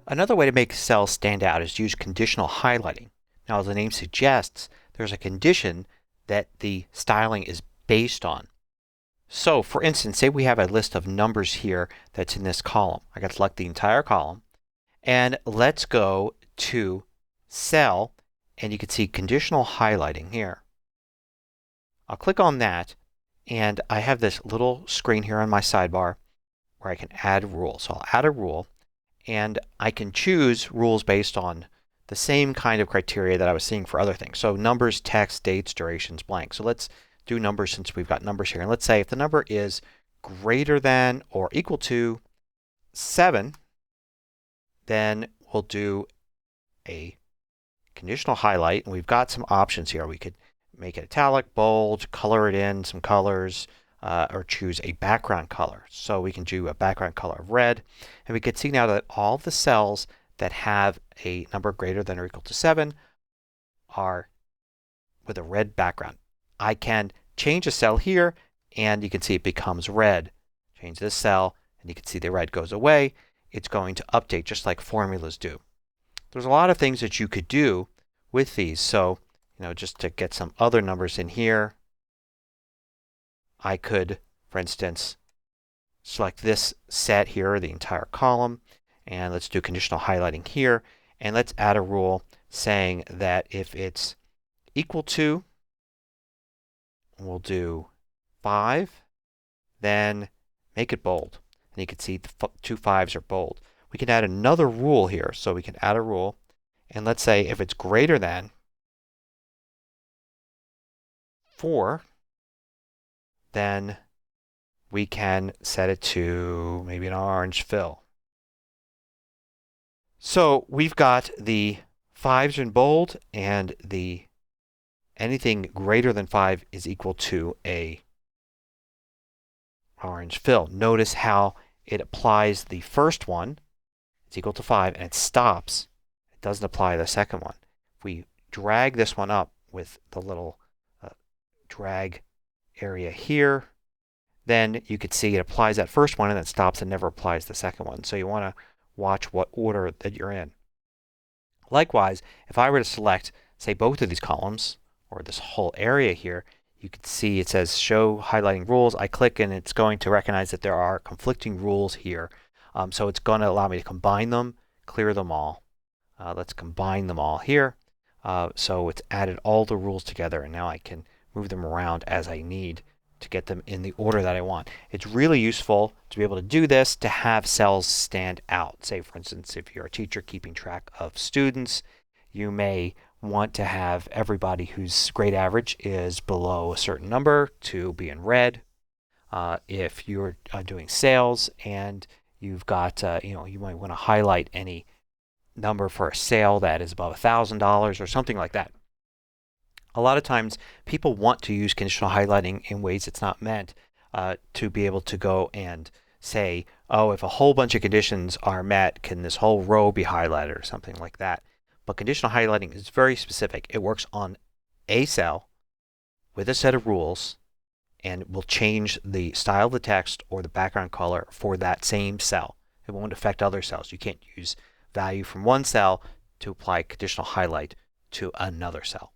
Another way to make cells stand out is to use conditional highlighting. Now, as the name suggests, there's a condition that the styling is based on. So, for instance, say we have a list of numbers here that's in this column. I got to select the entire column, and let's go to Cell, and you can see conditional highlighting here. I'll click on that, and I have this little screen here on my sidebar where I can add a rule. So I'll add a rule, and I can choose rules based on the same kind of criteria that I was seeing for other things. So numbers, text, dates, durations, blank. So let's do numbers since we've got numbers here. And let's say if the number is greater than or equal to 7, then we'll do a conditional highlight. And we've got some options here. We could make it italic, bold, color it in some colors, or choose a background color. So we can do a background color of red. And we can see now that all of the cells that have a number greater than or equal to 7 are with a red background. I can change a cell here, and you can see it becomes red. Change this cell, and you can see the red goes away. It's going to update just like formulas do. There's a lot of things that you could do with these. So, just to get some other numbers in here, I could, for instance, select this set here, the entire column, and let's do conditional highlighting here. And let's add a rule saying that if it's equal to, we'll do 5, then make it bold. And you can see the 2 5s are bold. We can add another rule here. So we can add a rule, and let's say if it's greater than 4, then we can set it to maybe an orange fill. So we've got the 5s in bold, and the anything greater than 5 is equal to a orange fill. Notice how it applies the first one. It's equal to 5, and it stops. It doesn't apply the second one. If we drag this one up with the little drag area here, then you could see it applies that first one and then stops and never applies the second one. So you want to watch what order that you're in. Likewise, if I were to select, say, both of these columns or this whole area here, you can see it says show highlighting rules. I click, and it's going to recognize that there are conflicting rules here. So it's going to allow me to combine them, clear them all. Let's combine them all here. So it's added all the rules together, and now I can move them around as I need to get them in the order that I want. It's really useful to be able to do this, to have cells stand out. Say, for instance, if you're a teacher keeping track of students, you may want to have everybody whose grade average is below a certain number to be in red. If you're doing sales and you've got, you might want to highlight any number for a sale that is above $1,000 or something like that. A lot of times people want to use conditional highlighting in ways it's not meant, to be able to go and say, oh, if a whole bunch of conditions are met, can this whole row be highlighted or something like that. But conditional highlighting is very specific. It works on a cell with a set of rules, and will change the style of the text or the background color for that same cell. It won't affect other cells. You can't use value from one cell to apply conditional highlight to another cell.